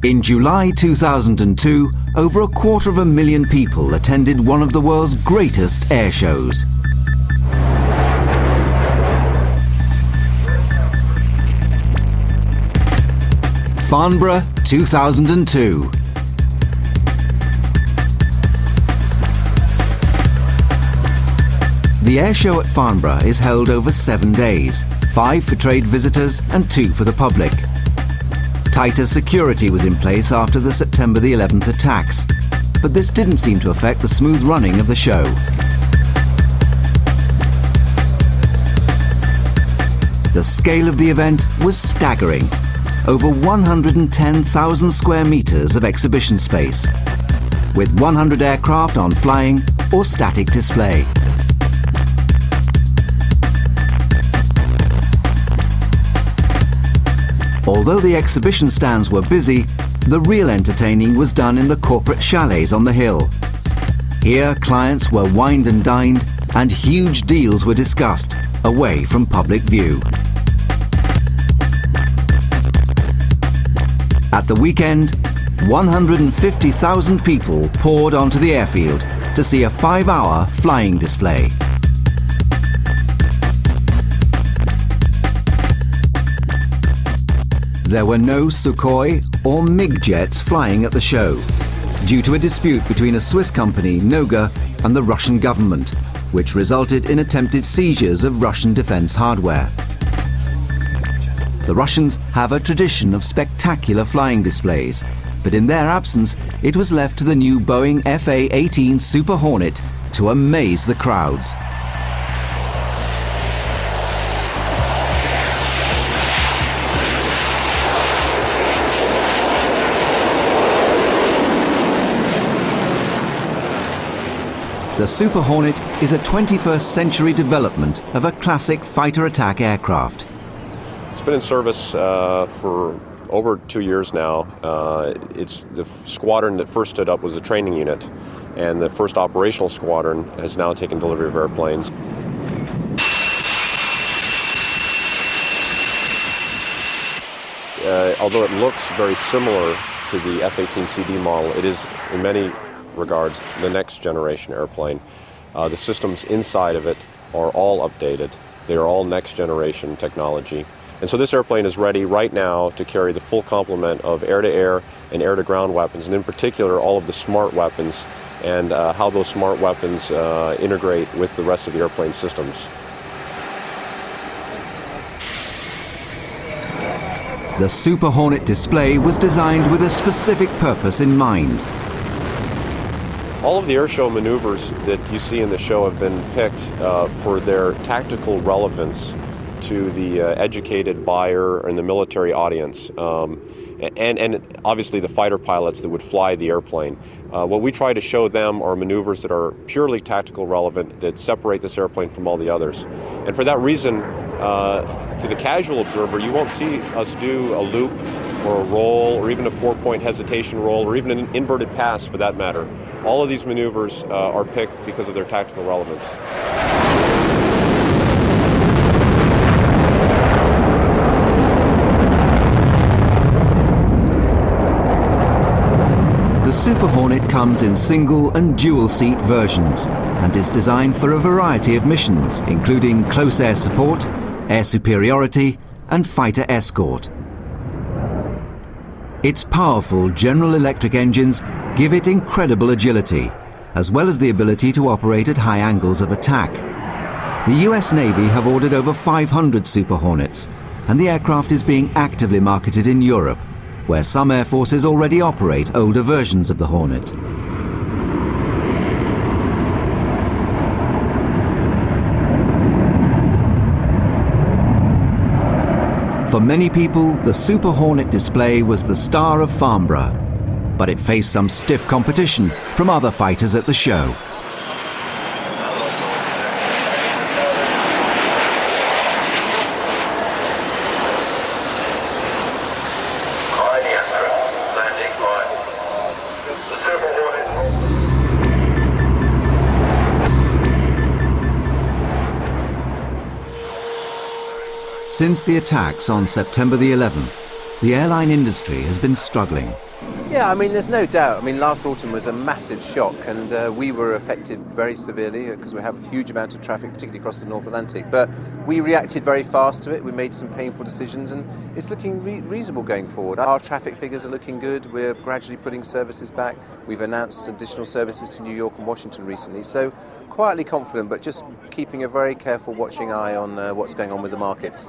In July 2002, over 250,000 people attended one of the world's greatest air shows. Farnborough 2002. The air show at Farnborough is held over 7 days, 5 for trade visitors and 2 for the public. Tighter security was in place after the September the 11th attacks, but this didn't seem to affect the smooth running of the show. The scale of the event was staggering. Over 110,000 square meters of exhibition space, with 100 aircraft on flying or static display. Although the exhibition stands were busy, the real entertaining was done in the corporate chalets on the hill. Here, clients were wined and dined, and huge deals were discussed, away from public view. At the weekend, 150,000 people poured onto the airfield to see a 5-hour flying display. There were no Sukhoi or MiG jets flying at the show, due to a dispute between a Swiss company, Noga, and the Russian government, which resulted in attempted seizures of Russian defense hardware. The Russians have a tradition of spectacular flying displays, but in their absence, it was left to the new Boeing FA-18 Super Hornet to amaze the crowds. The Super Hornet is a 21st century development of a classic fighter attack aircraft. It's been in service for over 2 years now. It's the squadron that first stood up was a training unit, and the first operational squadron has now taken delivery of airplanes. Although it looks very similar to the F-18CD model, it is in many regards the next generation airplane. The systems inside of it are all updated. They are all next generation technology. And so this airplane is ready right now to carry the full complement of air-to-air and air-to-ground weapons, and in particular all of the smart weapons and how those smart weapons integrate with the rest of the airplane systems. The Super Hornet display was designed with a specific purpose in mind. All of the airshow maneuvers that you see in the show have been picked for their tactical relevance to the educated buyer and the military audience, and obviously the fighter pilots that would fly the airplane. What we try to show them are maneuvers that are purely tactical relevant, that separate this airplane from all the others. And for that reason, to the casual observer, you won't see us do a loop or a roll or even a 4-point hesitation roll or even an inverted pass for that matter. All of these maneuvers are picked because of their tactical relevance. The Super Hornet comes in single and dual seat versions and is designed for a variety of missions, including close air support, air superiority, and fighter escort. Its powerful General Electric engines give it incredible agility, as well as the ability to operate at high angles of attack. The US Navy have ordered over 500 Super Hornets, and the aircraft is being actively marketed in Europe, where some air forces already operate older versions of the Hornet. For many people, the Super Hornet display was the star of Farnborough, but it faced some stiff competition from other fighters at the show. Since the attacks on September the 11th, the airline industry has been struggling, Yeah, I mean, there's no doubt. I mean, last autumn was a massive shock, and we were affected very severely because we have a huge amount of traffic, particularly across the North Atlantic. But we reacted very fast to it. We made some painful decisions, and it's looking reasonable going forward. Our traffic figures are looking good. We're gradually putting services back. We've announced additional services to New York and Washington recently. So quietly confident, but just keeping a very careful watching eye on what's going on with the markets.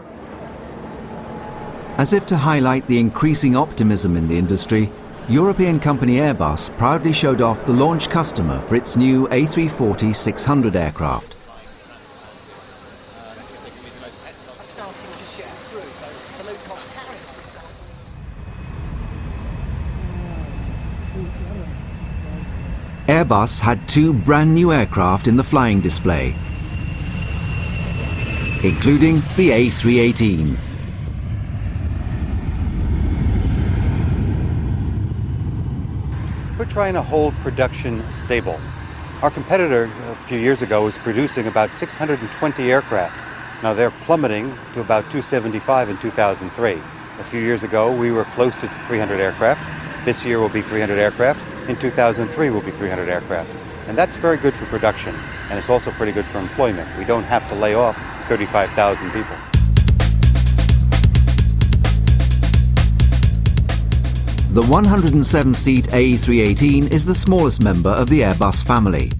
As if to highlight the increasing optimism in the industry, European company Airbus proudly showed off the launch customer for its new A340-600 aircraft. Airbus had 2 brand new aircraft in the flying display, including the A318. We're trying to hold production stable. Our competitor a few years ago was producing about 620 aircraft. Now they're plummeting to about 275 in 2003. A few years ago we were close to 300 aircraft. This year will be 300 aircraft. In 2003 will be 300 aircraft. And that's very good for production, and it's also pretty good for employment. We don't have to lay off 35,000 people. The 107-seat A318 is the smallest member of the Airbus family.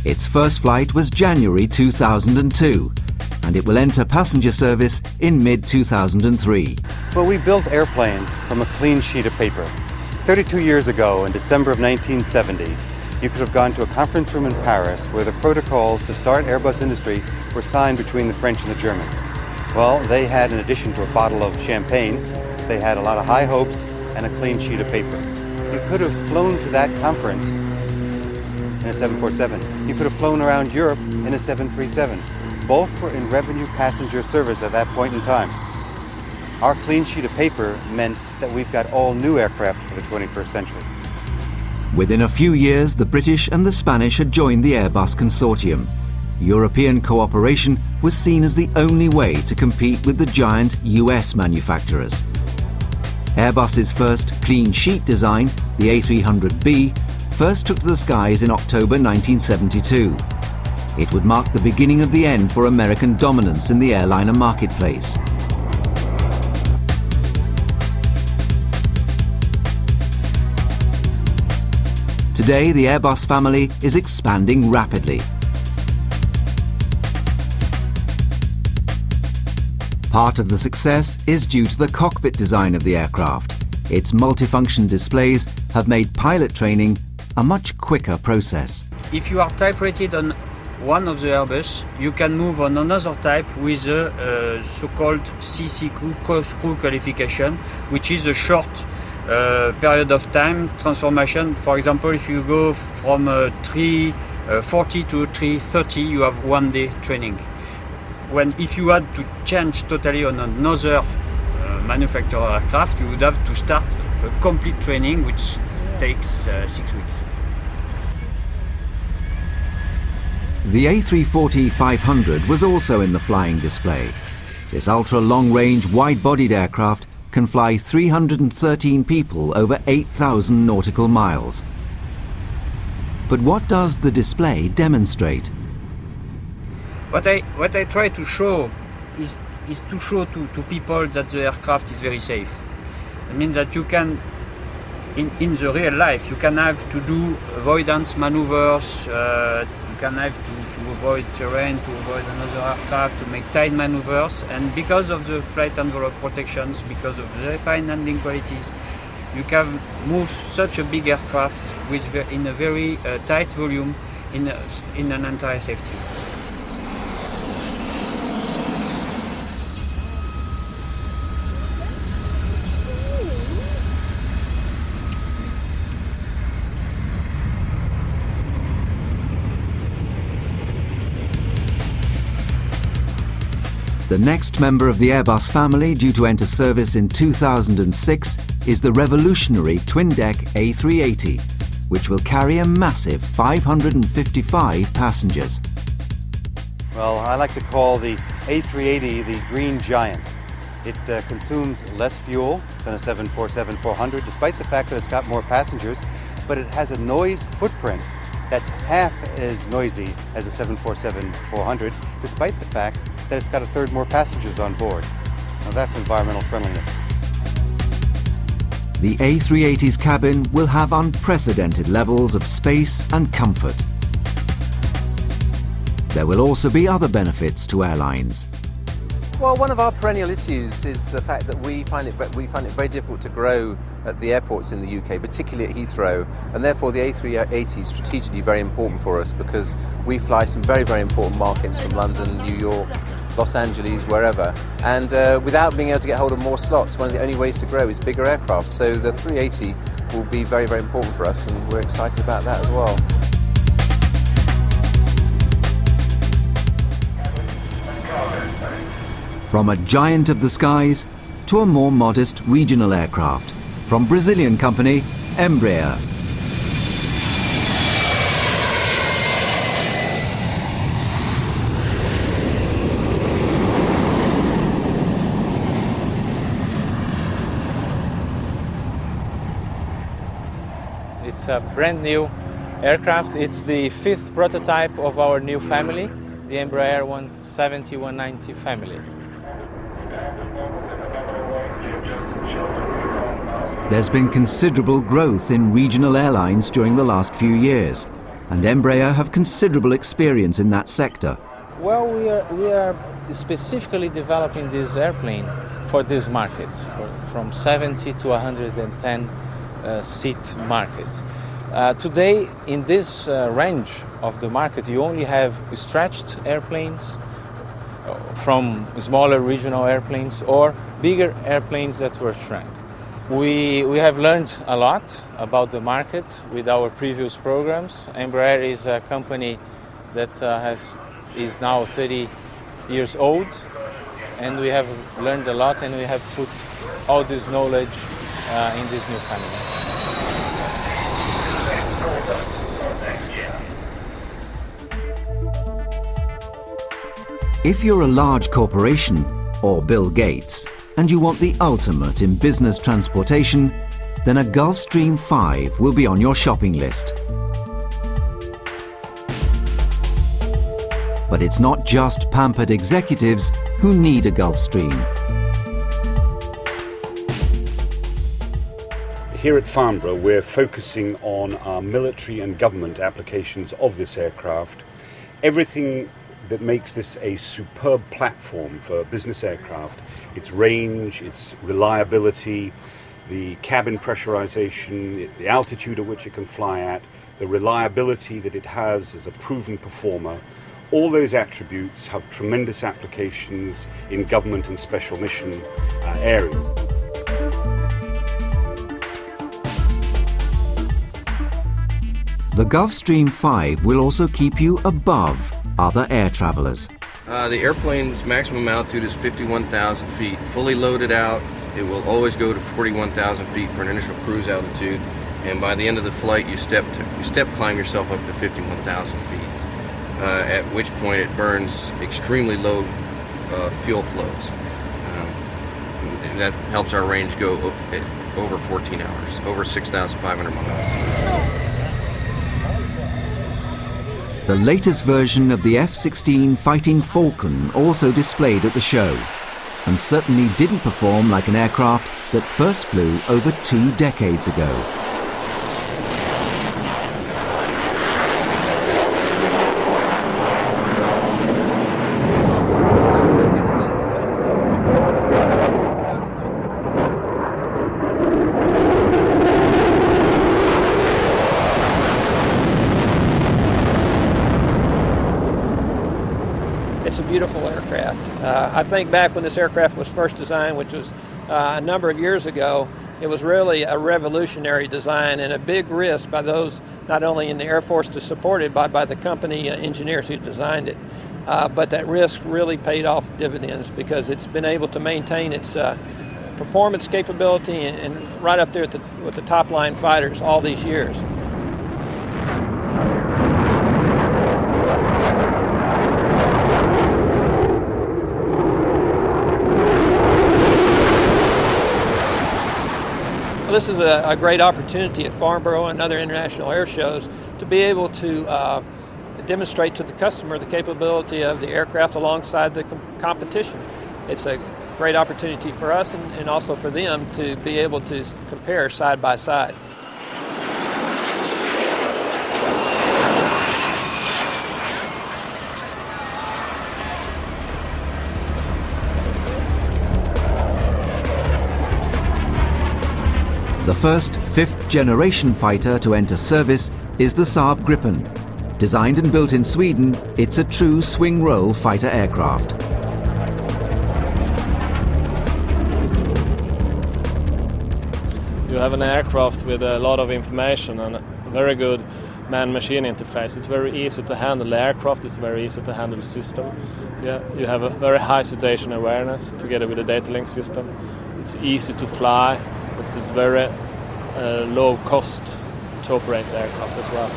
Its first flight was January 2002, and it will enter passenger service in mid-2003. Well, we built airplanes from a clean sheet of paper. 32 years ago, in December of 1970, you could have gone to a conference room in Paris where the protocols to start Airbus industry were signed between the French and the Germans. Well, they had, in addition to a bottle of champagne, they had a lot of high hopes and a clean sheet of paper. You could have flown to that conference in a 747. You could have flown around Europe in a 737. Both were in revenue passenger service at that point in time. Our clean sheet of paper meant that we've got all new aircraft for the 21st century. Within a few years, the British and the Spanish had joined the Airbus consortium. European cooperation was seen as the only way to compete with the giant US manufacturers. Airbus's first clean sheet design, the A300B, first took to the skies in October 1972. It would mark the beginning of the end for American dominance in the airliner marketplace. Today, the Airbus family is expanding rapidly. Part of the success is due to the cockpit design of the aircraft. Its multifunction displays have made pilot training a much quicker process. If you are type rated on one of the Airbus, you can move on another type with a so-called CC crew qualification, which is a short period of time transformation. For example, if you go from 340 to 330, you have 1 day training. If you had to change totally on another manufacturer aircraft, you would have to start a complete training, which takes 6 weeks. The A340-500 was also in the flying display. This ultra-long-range, wide-bodied aircraft can fly 313 people over 8,000 nautical miles. But what does the display demonstrate? What I try to show is to show to people that the aircraft is very safe. It means that you can, in the real life, you can have to do avoidance maneuvers, you can have to avoid terrain, to avoid another aircraft, to make tight maneuvers, and because of the flight envelope protections, because of the refined handling qualities, you can move such a big aircraft in a very tight volume in an entire safety. The next member of the Airbus family due to enter service in 2006 is the revolutionary twin-deck A380, which will carry a massive 555 passengers. Well, I like to call the A380 the green giant. It consumes less fuel than a 747-400, despite the fact that it's got more passengers, but it has a noise footprint that's half as noisy as a 747-400, despite the fact that it's got a third more passengers on board. Now that's environmental friendliness. The A380's cabin will have unprecedented levels of space and comfort. There will also be other benefits to airlines. Well, one of our perennial issues is the fact that we find it very difficult to grow at the airports in the UK, particularly at Heathrow, and therefore the A380 is strategically very important for us because we fly some very, very important markets from London, New York, Los Angeles, wherever, and without being able to get hold of more slots, one of the only ways to grow is bigger aircraft. So the 380 will be very, very important for us, and we're excited about that as well. From a giant of the skies to a more modest regional aircraft, from Brazilian company Embraer. It's a brand new aircraft. It's the 5th prototype of our new family, the Embraer 170-190 family. There's been considerable growth in regional airlines during the last few years, and Embraer have considerable experience in that sector. Well, we are specifically developing this airplane for this market, from 70 to 110 seat market. Today, in this range of the market, you only have stretched airplanes from smaller regional airplanes or bigger airplanes that were shrunk. We have learned a lot about the market with our previous programs. Embraer is a company that is now 30 years old, and we have learned a lot, and we have put all this knowledge in this new family. If you're a large corporation, or Bill Gates, and you want the ultimate in business transportation, then a Gulfstream 5 will be on your shopping list. But it's not just pampered executives who need a Gulfstream. Here at Farnborough, we're focusing on our military and government applications of this aircraft. Everything that makes this a superb platform for business aircraft, its range, its reliability, the cabin pressurization, the altitude at which it can fly at, the reliability that it has as a proven performer, all those attributes have tremendous applications in government and special mission areas. The Gulfstream 5 will also keep you above other air travelers. The airplane's maximum altitude is 51,000 feet. Fully loaded out, it will always go to 41,000 feet for an initial cruise altitude, and by the end of the flight you step climb yourself up to 51,000 feet, at which point it burns extremely low fuel flows. That helps our range go over 14 hours, over 6,500 miles. The latest version of the F-16 Fighting Falcon also displayed at the show, and certainly didn't perform like an aircraft that first flew over 2 decades ago. It's a beautiful aircraft. I think back when this aircraft was first designed, which was a number of years ago, it was really a revolutionary design and a big risk by those not only in the Air Force to support it, but by the company engineers who designed it. But that risk really paid off dividends because it's been able to maintain its performance capability and right up there with the top line fighters all these years. this is a great opportunity at Farnborough and other international air shows to be able to demonstrate to the customer the capability of the aircraft alongside the competition. It's a great opportunity for us and also for them to be able to compare side by side. The first fifth-generation fighter to enter service is the Saab Gripen. Designed and built in Sweden, it's a true swing-roll fighter aircraft. You have an aircraft with a lot of information and a very good man-machine interface. It's very easy to handle the aircraft, it's very easy to handle the system. You have a very high situation awareness together with the data link system. It's easy to fly. It's very low cost to operate the aircraft as well.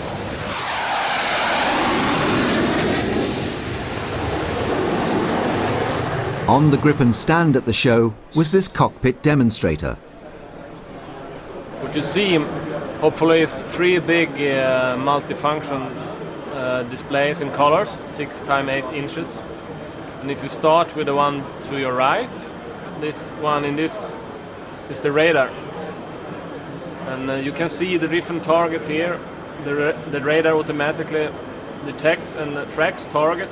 On the Gripen's stand at the show was this cockpit demonstrator. What you see, hopefully, is 3 big multifunction displays in colors, 6 x 8 inches. And if you start with the one to your right, this one in this is the radar. And you can see the different target here. The radar automatically detects and tracks target.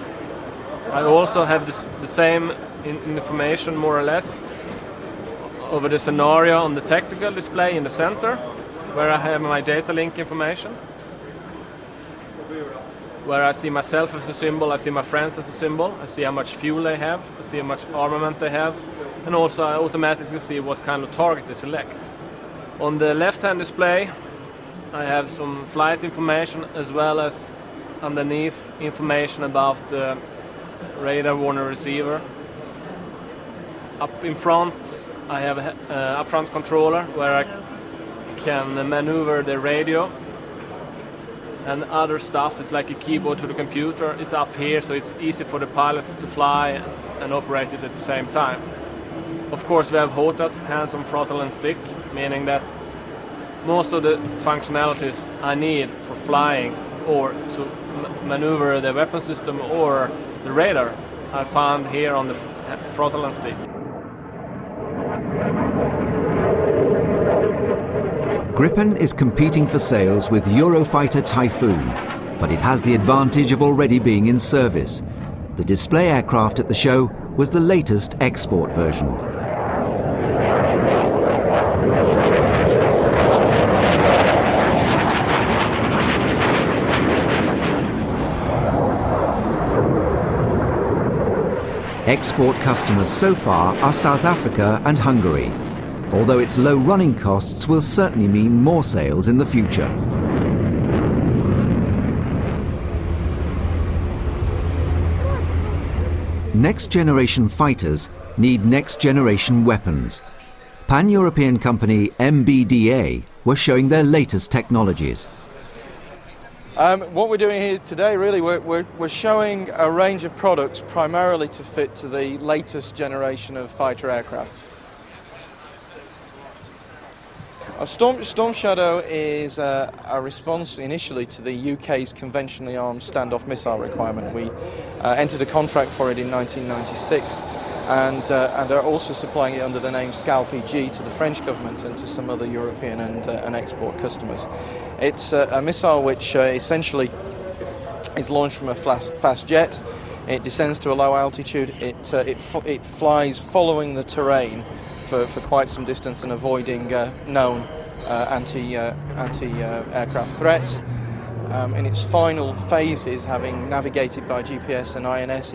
I also have the same information, more or less, over the scenario on the tactical display in the center, where I have my data link information, where I see myself as a symbol, I see my friends as a symbol, I see how much fuel they have, I see how much armament they have, and also I automatically see what kind of target they select. On the left-hand display, I have some flight information as well as underneath information about the radar warner receiver. Up in front, I have an up-front controller where I can maneuver the radio, and other stuff. It's like a keyboard to the computer. It's up here, so it's easy for the pilot to fly and operate it at the same time. Of course, we have HOTAS, hands on throttle and stick, meaning that most of the functionalities I need for flying or to maneuver the weapon system or the radar I found here on the throttle and stick. Gripen is competing for sales with Eurofighter Typhoon, but it has the advantage of already being in service. The display aircraft at the show was the latest export version. Export customers so far are South Africa and Hungary, although its low running costs will certainly mean more sales in the future. Next-generation fighters need next-generation weapons. Pan-European company MBDA were showing their latest technologies. What we're doing here today, really, we're showing a range of products primarily to fit to the latest generation of fighter aircraft. Storm Shadow is a response initially to the UK's conventionally armed standoff missile requirement. We entered a contract for it in 1996 and are also supplying it under the name Scalp-EG to the French government and to some other European and export customers. It's a missile which essentially is launched from a fast jet. It descends to a low altitude. It flies following the terrain for quite some distance and avoiding known anti-aircraft threats. In its final phases, having navigated by GPS and INS,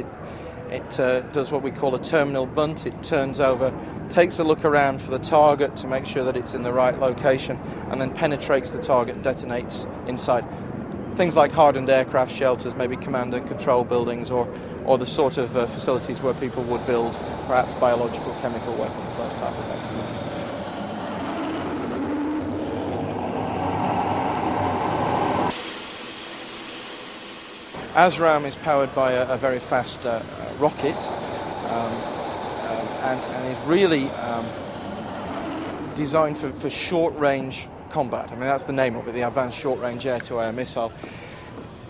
it does what we call a terminal bunt. It turns over, takes a look around for the target to make sure that it's in the right location, and then penetrates the target and detonates inside. Things like hardened aircraft shelters, maybe command and control buildings, or the sort of facilities where people would build perhaps biological, chemical weapons, those type of activities. ASRAAM is powered by a very fast rocket and is really designed for short-range combat. I mean, that's the name of it, the Advanced Short-Range Air-to-Air Missile.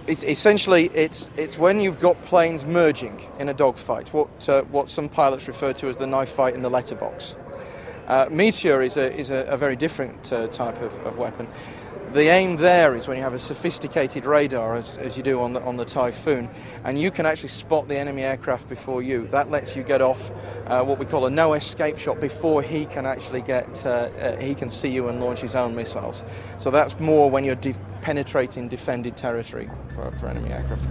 It's essentially it's when you've got planes merging in a dogfight, what some pilots refer to as the knife fight in the letterbox. Meteor is a very different type of weapon. The aim there is when you have a sophisticated radar, as you do on the Typhoon, and you can actually spot the enemy aircraft before you. That lets you get off what we call a no escape shot before he can actually he can see you and launch his own missiles. So that's more when you're penetrating defended territory for enemy aircraft.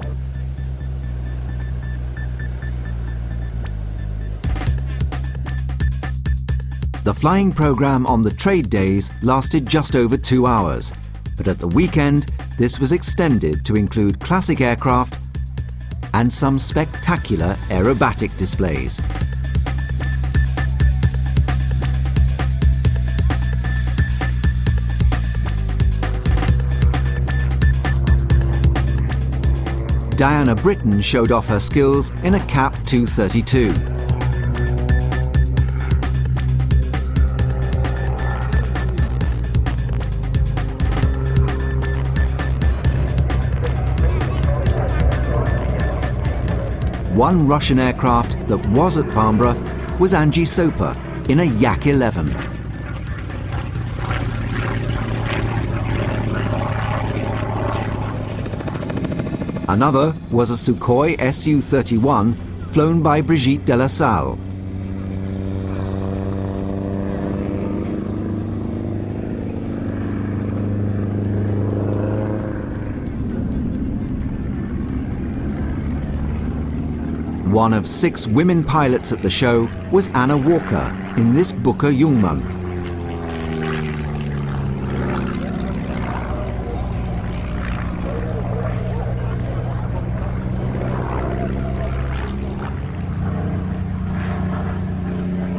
The flying programme on the trade days lasted just over 2 hours, but at the weekend this was extended to include classic aircraft and some spectacular aerobatic displays. Diana Britton showed off her skills in a CAP 232. One Russian aircraft that was at Farnborough was Angie Soper in a Yak-11. Another was a Sukhoi Su-31 flown by Brigitte de la Salle. One of 6 women pilots at the show was Anna Walker in this Booker Jungmann.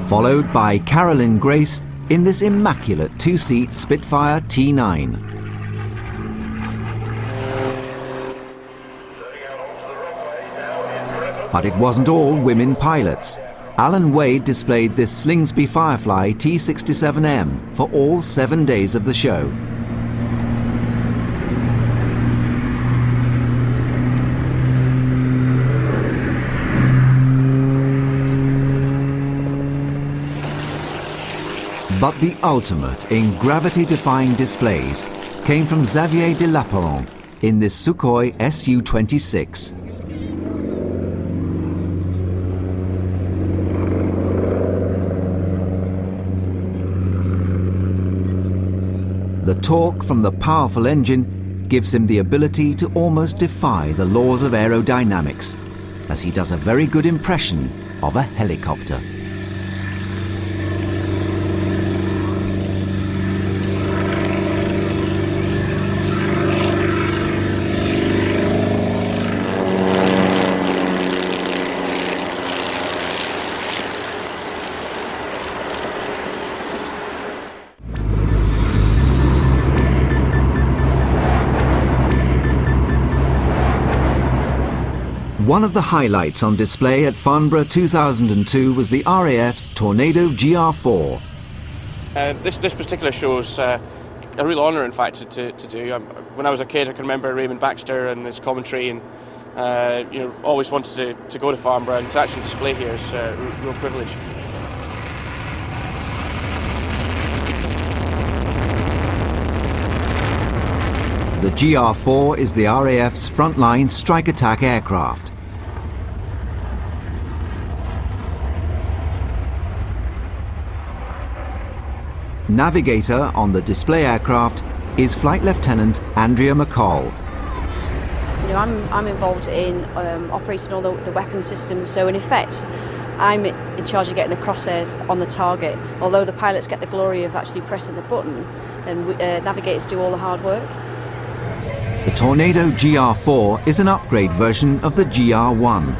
Followed by Carolyn Grace in this immaculate 2-seat Spitfire T9. But it wasn't all women pilots. Alan Wade displayed this Slingsby Firefly T-67M for all 7 days of the show. But the ultimate in gravity-defying displays came from Xavier de Lapparent in this Sukhoi Su-26. The torque from the powerful engine gives him the ability to almost defy the laws of aerodynamics, as he does a very good impression of a helicopter. One of the highlights on display at Farnborough 2002 was the RAF's Tornado GR4. This particular show's a real honour, in fact, to do. When I was a kid, I can remember Raymond Baxter and his commentary, and always wanted to go to Farnborough, and to actually display here is a real privilege. The GR4 is the RAF's frontline strike attack aircraft. Navigator on the display aircraft is Flight Lieutenant Andrea McCall. I'm involved in operating all the weapon systems, so in effect I'm in charge of getting the crosshairs on the target. Although the pilots get the glory of actually pressing the button, then navigators do all the hard work. The Tornado GR4 is an upgrade version of the GR1.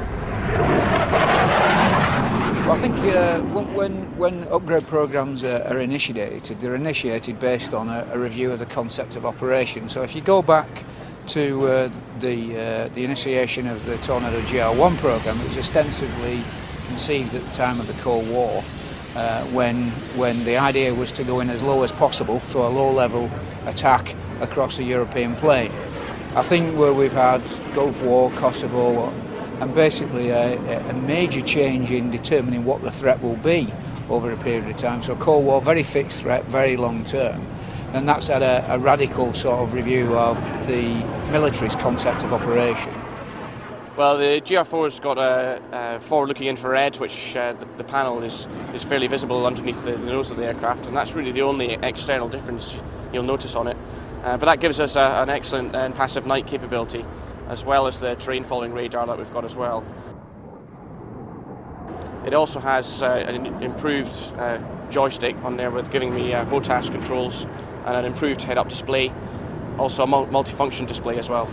Well, I think when upgrade programs are initiated, they're initiated based on a review of the concept of operation. So if you go back to the initiation of the Tornado GR1 program, it was ostensibly conceived at the time of the Cold War when the idea was to go in as low as possible, so a low-level attack across the European plain. I think where we've had Gulf War, Kosovo, and basically a major change in determining what the threat will be over a period of time. So Cold War, very fixed threat, very long term. And that's had a radical sort of review of the military's concept of operation. Well, the GR4's got a forward-looking infrared, which the panel is fairly visible underneath the nose of the aircraft, and that's really the only external difference you'll notice on it. But that gives us an excellent passive night capability, as well as the terrain-following radar that we've got as well. It also has an improved joystick on there with giving me HOTAS controls and an improved head-up display, also a multifunction display as well.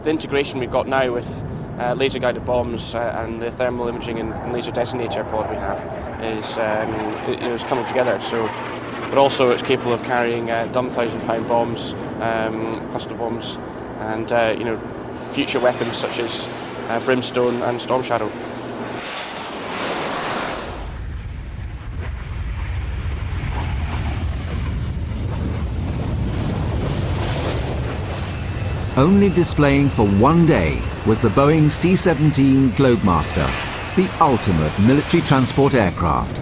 The integration we've got now with laser-guided bombs and the thermal imaging and laser designator pod we have is coming together. But also it's capable of carrying dumb 1,000-pound bombs, cluster bombs, and future weapons such as Brimstone and Storm Shadow. Only displaying for one day was the Boeing C-17 Globemaster, the ultimate military transport aircraft.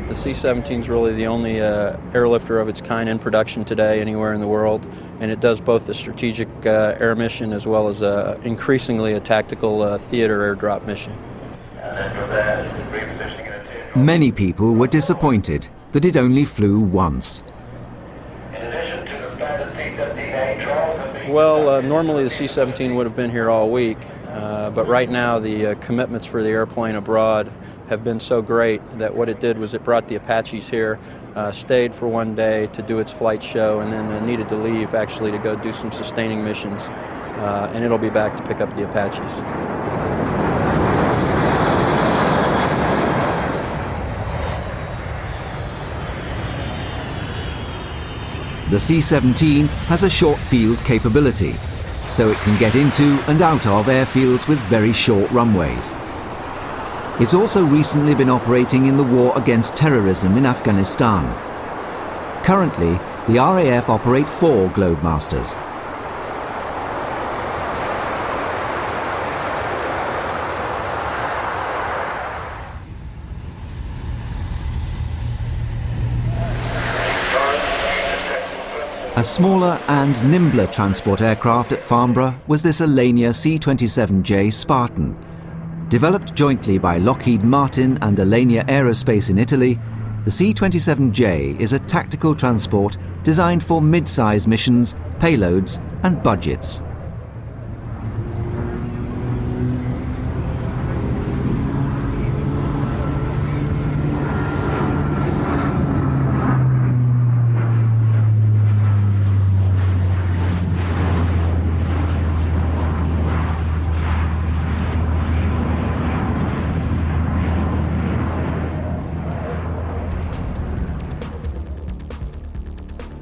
The C-17 is really the only airlifter of its kind in production today anywhere in the world, and it does both the strategic air mission as well as increasingly a tactical theater airdrop mission. Many people were disappointed that it only flew once. Well, normally the C-17 would have been here all week, but right now the commitments for the airplane abroad have been so great that what it did was it brought the Apaches here, stayed for one day to do its flight show, and then needed to leave actually to go do some sustaining missions, and it'll be back to pick up the Apaches. The C-17 has a short field capability, so it can get into and out of airfields with very short runways. It's also recently been operating in the war against terrorism in Afghanistan. Currently, the RAF operate 4 Globemasters. A smaller and nimbler transport aircraft at Farnborough was this Alenia C-27J Spartan. Developed jointly by Lockheed Martin and Alenia Aerospace in Italy, the C-27J is a tactical transport designed for mid-size missions, payloads and budgets.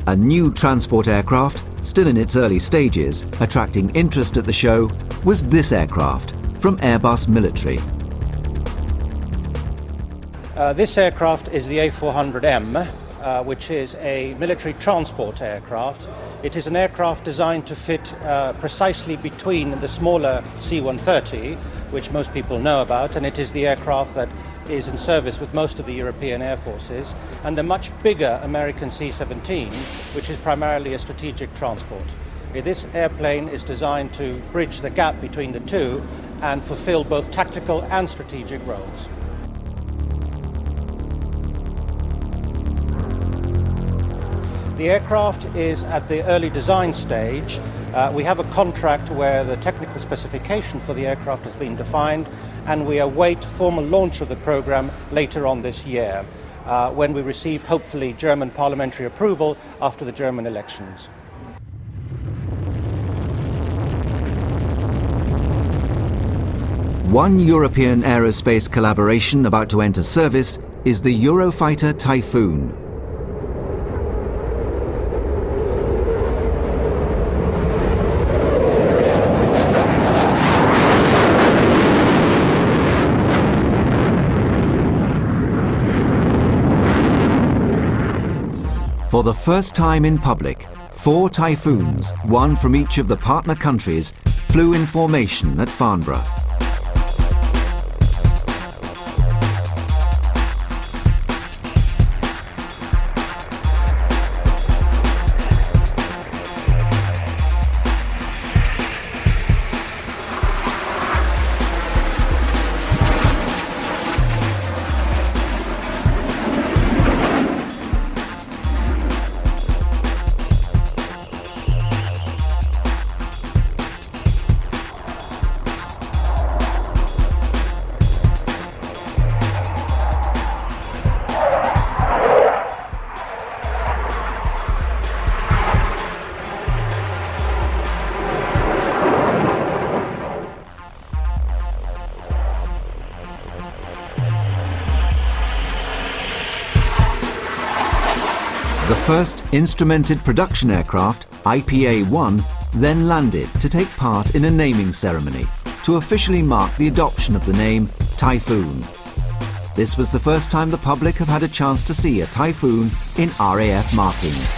A new transport aircraft, still in its early stages, attracting interest at the show, was this aircraft from Airbus Military. This aircraft is the A400M, which is a military transport aircraft. It is an aircraft designed to fit precisely between the smaller C-130, which most people know about, and it is the aircraft that is in service with most of the European air forces, and the much bigger American C-17, which is primarily a strategic transport. This airplane is designed to bridge the gap between the two and fulfill both tactical and strategic roles. The aircraft is at the early design stage. We have a contract where the technical specification for the aircraft has been defined, and we await formal launch of the program later on this year, when we receive, hopefully, German parliamentary approval after the German elections. One European aerospace collaboration about to enter service is the Eurofighter Typhoon. For the first time in public, 4 Typhoons, one from each of the partner countries, flew in formation at Farnborough. The first instrumented production aircraft, IPA-1, then landed to take part in a naming ceremony to officially mark the adoption of the name Typhoon. This was the first time the public have had a chance to see a Typhoon in RAF markings.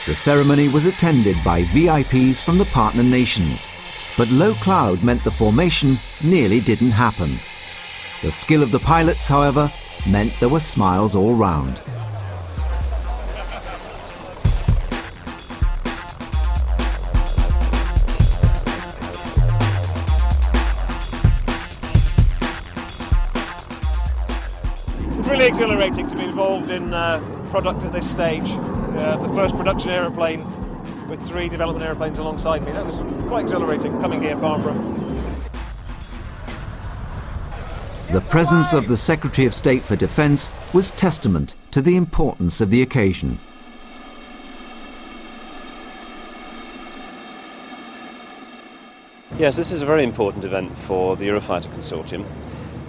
The ceremony was attended by VIPs from the partner nations, but low cloud meant the formation nearly didn't happen. The skill of the pilots, however, meant there were smiles all round. It's really exhilarating to be involved in product at this stage. The first production aeroplane with 3 development aeroplanes alongside me. That was quite exhilarating coming here, Farnborough. The presence of the Secretary of State for Defence was testament to the importance of the occasion. Yes, this is a very important event for the Eurofighter Consortium.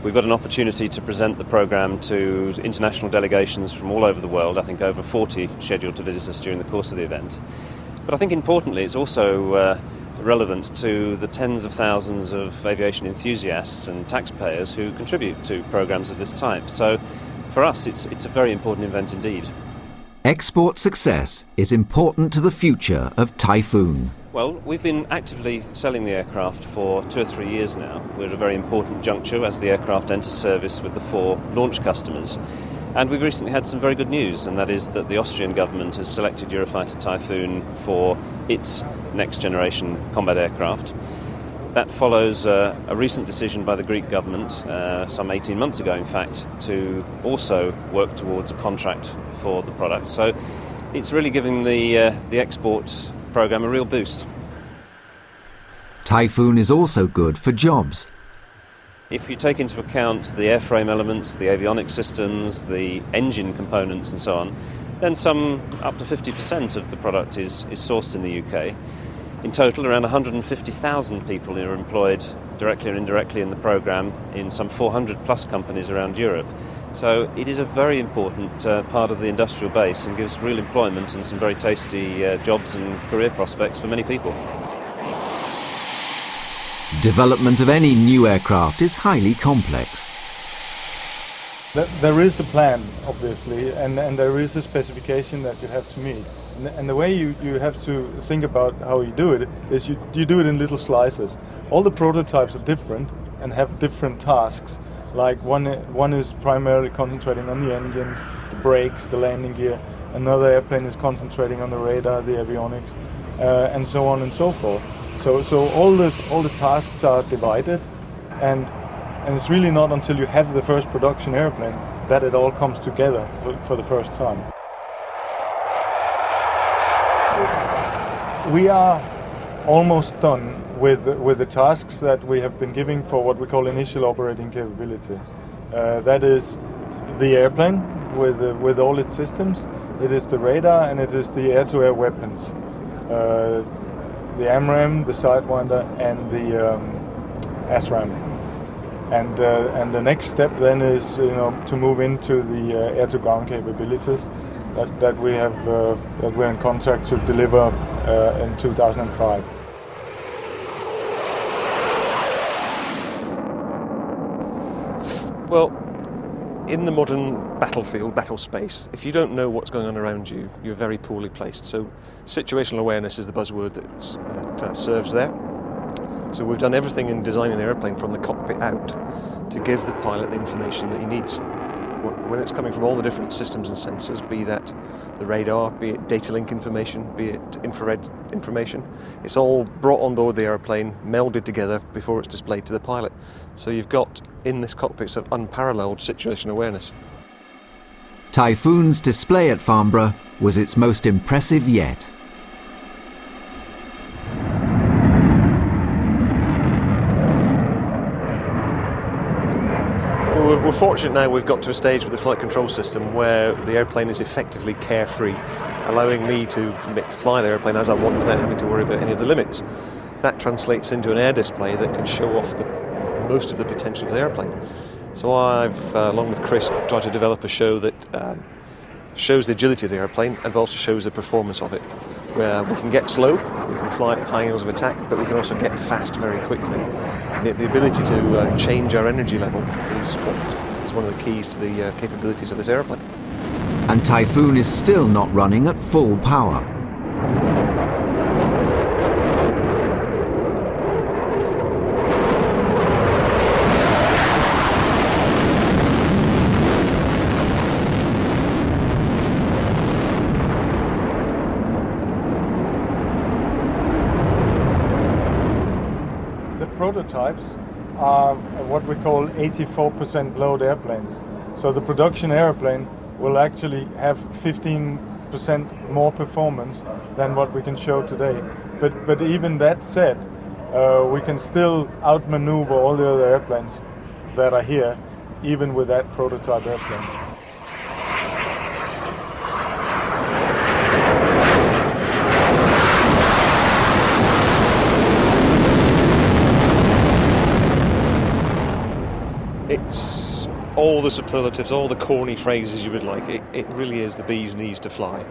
We've got an opportunity to present the programme to international delegations from all over the world, I think over 40 scheduled to visit us during the course of the event. But I think importantly it's also relevant to the tens of thousands of aviation enthusiasts and taxpayers who contribute to programmes of this type. So for us it's a very important event indeed. Export success is important to the future of Typhoon. Well, we've been actively selling the aircraft for 2 or 3 years now. We're at a very important juncture as the aircraft enters service with the 4 launch customers. And we've recently had some very good news, and that is that the Austrian government has selected Eurofighter Typhoon for its next generation combat aircraft. That follows a recent decision by the Greek government, some 18 months ago in fact, to also work towards a contract for the product. So it's really giving the export programme a real boost. Typhoon is also good for jobs. If you take into account the airframe elements, the avionics systems, the engine components and so on, then some up to 50% of the product is sourced in the UK. In total, around 150,000 people are employed directly or indirectly in the programme in some 400 plus companies around Europe. So it is a very important part of the industrial base and gives real employment and some very tasty jobs and career prospects for many people. Development of any new aircraft is highly complex. There is a plan, obviously, and there is a specification that you have to meet. And the way you have to think about how you do it is you do it in little slices. All the prototypes are different and have different tasks. Like one is primarily concentrating on the engines, the brakes, the landing gear. Another airplane is concentrating on the radar, the avionics, and so on and so forth. So all the tasks are divided, and it's really not until you have the first production airplane that it all comes together for the first time. We are almost done with the tasks that we have been giving for what we call initial operating capability. That is the airplane with all its systems, It is the radar and it is the air-to-air weapons. The AMRAAM, the Sidewinder, and the ASRAAM. And the next step then is to move into the air-to-ground capabilities that we have that we're in contract to deliver in 2005. Well, in the modern battlefield, battle space, if you don't know what's going on around you, you're very poorly placed. So situational awareness is the buzzword that serves there. So we've done everything in designing the airplane from the cockpit out to give the pilot the information that he needs. When it's coming from all the different systems and sensors, be that the radar, be it data link information, be it infrared information, it's all brought on board the airplane, melded together before it's displayed to the pilot. So you've got in this cockpit some unparalleled situation awareness. Typhoon's display at Farnborough was its most impressive yet. We're fortunate now we've got to a stage with the flight control system where the airplane is effectively carefree, allowing me to fly the airplane as I want without having to worry about any of the limits. That translates into an air display that can show off most of the potential of the airplane. So I've, along with Chris, tried to develop a show that shows the agility of the airplane and also shows the performance of it, where we can get slow, we can fly at high angles of attack, but we can also get fast very quickly. The ability to change our energy level is one of the keys to the capabilities of this airplane. And Typhoon is still not running at full power. Prototypes are what we call 84% load airplanes. So the production airplane will actually have 15% more performance than what we can show today. But even that said, we can still outmaneuver all the other airplanes that are here, even with that prototype airplane. It's all the superlatives, all the corny phrases you would like. It really is the bee's knees to fly.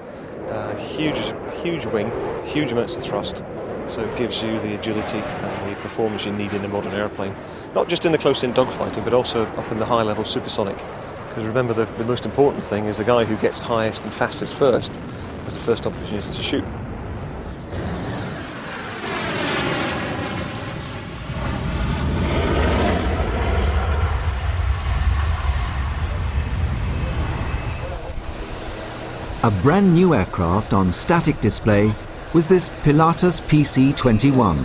Huge wing, huge amounts of thrust, so it gives you the agility and the performance you need in a modern airplane. Not just in the close-in dogfighting, but also up in the high-level supersonic. Because remember, the most important thing is the guy who gets highest and fastest first has the first opportunity to shoot. A brand new aircraft on static display was this Pilatus PC-21.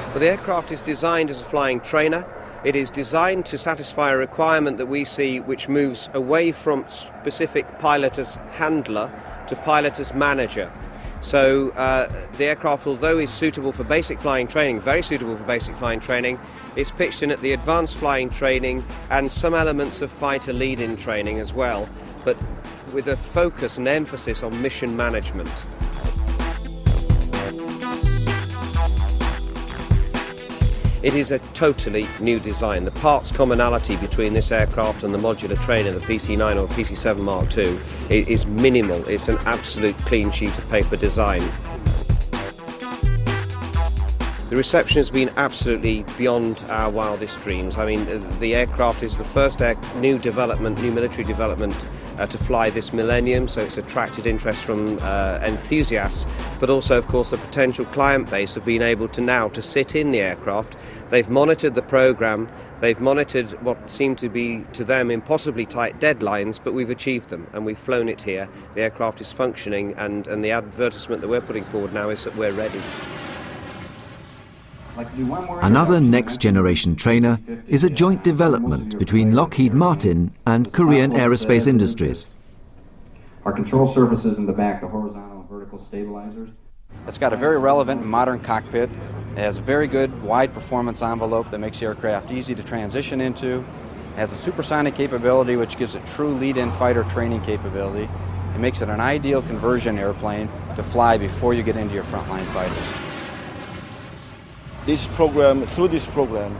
Well, the aircraft is designed as a flying trainer. It is designed to satisfy a requirement that we see which moves away from specific pilot as handler to pilot as manager. So the aircraft, although is suitable for basic flying training, very suitable for basic flying training, is pitched in at the advanced flying training and some elements of fighter lead-in training as well, but with a focus and emphasis on mission management. It is a totally new design. The parts commonality between this aircraft and the modular trainer, the PC-9 or PC-7 Mark II, is minimal. It's an absolute clean sheet of paper design. The reception has been absolutely beyond our wildest dreams. I mean, the aircraft is the first new military development to fly this millennium, so it's attracted interest from enthusiasts, but also, of course, the potential client base have been able to sit in the aircraft. They've monitored the program, they've monitored what seemed to be, to them, impossibly tight deadlines, but we've achieved them, and we've flown it here. The aircraft is functioning, and the advertisement that we're putting forward now is that we're ready. Another next-generation trainer is a joint development between Lockheed Martin and Korean Aerospace Industries. Our control surfaces in the back, the horizontal and vertical stabilizers. It's got a very relevant modern cockpit. It has a very good wide performance envelope that makes the aircraft easy to transition into. It has a supersonic capability which gives it true lead-in fighter training capability. It makes it an ideal conversion airplane to fly before you get into your frontline fighters. Through this program,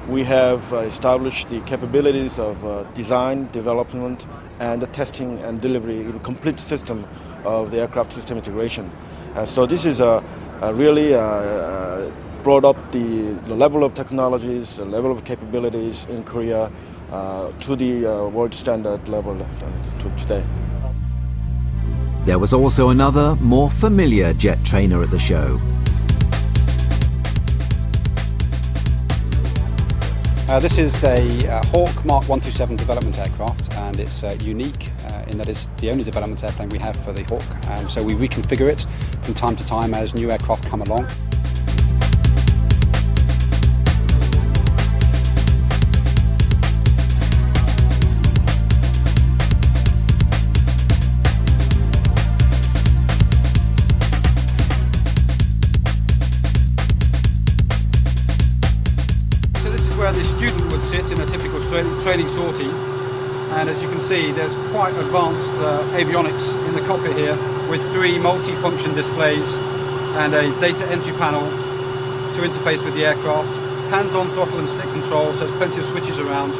we have established the capabilities of design, development, and the testing and delivery in a complete system of the aircraft system integration. So this is really brought up the level of technologies, the level of capabilities in Korea to the world standard level to today. There was also another, more familiar jet trainer at the show. This is a Hawk Mark 127 development aircraft, and it's unique in that it's the only development airplane we have for the Hawk. So we reconfigure it from time to time as new aircraft come along. Where the student would sit in a typical training sortie, and as you can see there's quite advanced avionics in the cockpit here with 3 multi-function displays and a data entry panel to interface with the aircraft, hands-on throttle and stick control, so there's plenty of switches around,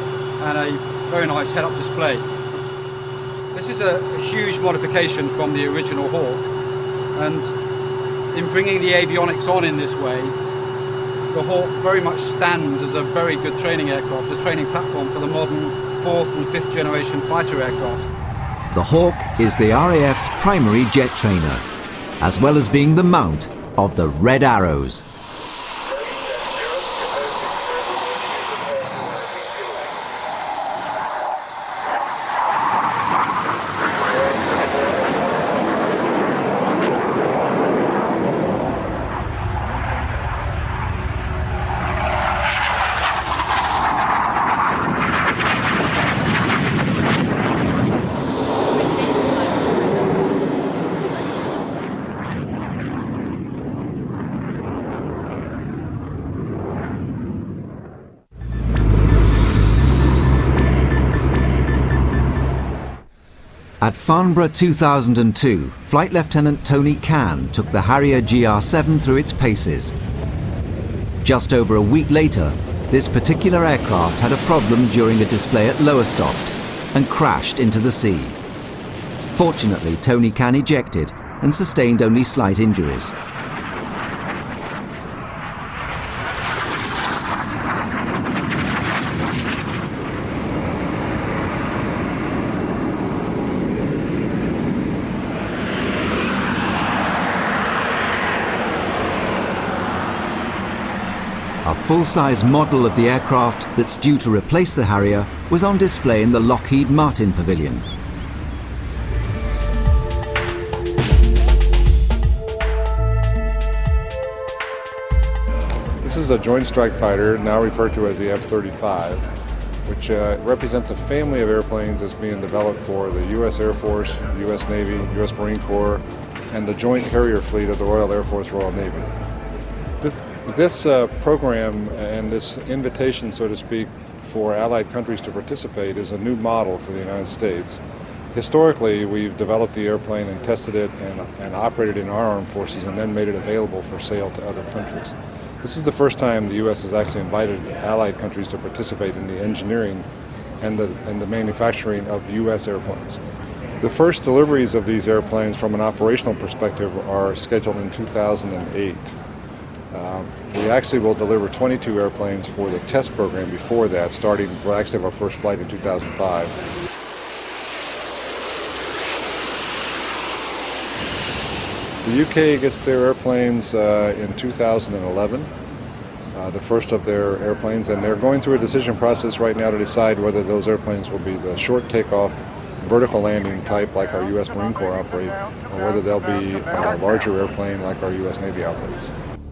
and a very nice head-up display. This is a huge modification from the original Hawk, and in bringing the avionics on in this way, the Hawk very much stands as a very good training aircraft, a training platform for the modern 4th and 5th generation fighter aircraft. The Hawk is the RAF's primary jet trainer, as well as being the mount of the Red Arrows. At Farnborough 2002, Flight Lieutenant Tony Cann took the Harrier GR7 through its paces. Just over a week later, this particular aircraft had a problem during a display at Lowestoft and crashed into the sea. Fortunately, Tony Cann ejected and sustained only slight injuries. A full-size model of the aircraft that's due to replace the Harrier was on display in the Lockheed Martin Pavilion. This is a Joint Strike Fighter, now referred to as the F-35, which represents a family of airplanes that's being developed for the U.S. Air Force, the U.S. Navy, U.S. Marine Corps, and the Joint Harrier Fleet of the Royal Air Force, Royal Navy. This program and this invitation, so to speak, for allied countries to participate is a new model for the United States. Historically, we've developed the airplane and tested it and operated in our armed forces and then made it available for sale to other countries. This is the first time the U.S. has actually invited allied countries to participate in the engineering and the manufacturing of U.S. airplanes. The first deliveries of these airplanes from an operational perspective are scheduled in 2008. We actually will deliver 22 airplanes for the test program before that, we'll actually have our first flight in 2005. The UK gets their airplanes in 2011, the first of their airplanes, and they're going through a decision process right now to decide whether those airplanes will be the short takeoff, vertical landing type like our U.S. Marine Corps operate, or whether they'll be a larger airplane like our U.S. Navy operates.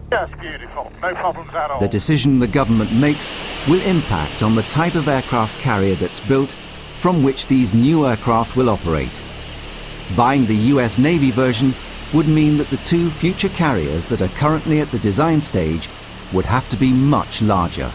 Yes, beautiful. No problems at all. The decision the government makes will impact on the type of aircraft carrier that's built from which these new aircraft will operate. Buying the US Navy version would mean that the 2 future carriers that are currently at the design stage would have to be much larger.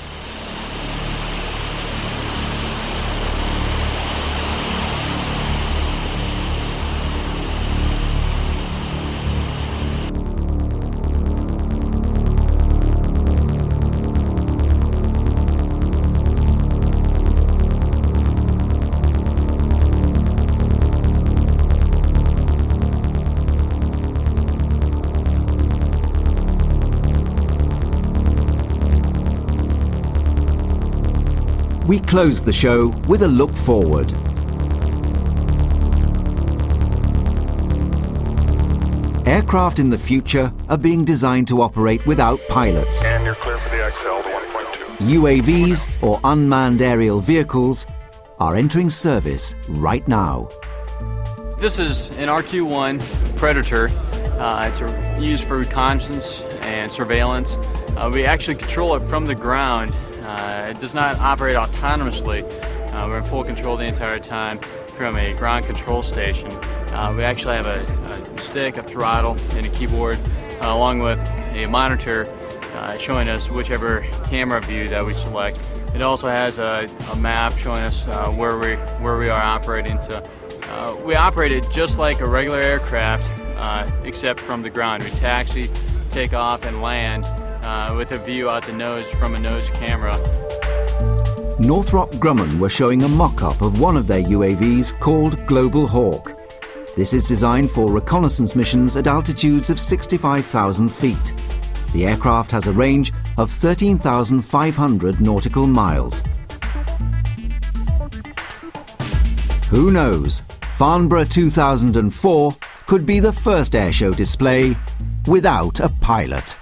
we close the show with a look forward. Aircraft in the future are being designed to operate without pilots. And you're clear for the XL to 1.2. UAVs, or unmanned aerial vehicles, are entering service right now. This is an RQ-1 Predator. It's used for reconnaissance and surveillance. We actually control it from the ground. It does not operate autonomously. We're in full control the entire time from a ground control station. We actually have a stick, a throttle, and a keyboard, along with a monitor showing us whichever camera view that we select. It also has a map showing us where we are operating. So we operate it just like a regular aircraft, except from the ground. We taxi, take off, and land with a view out the nose from a nose camera. Northrop Grumman were showing a mock-up of one of their UAVs called Global Hawk. This is designed for reconnaissance missions at altitudes of 65,000 feet. The aircraft has a range of 13,500 nautical miles. Who knows? Farnborough 2004 could be the first airshow display without a pilot.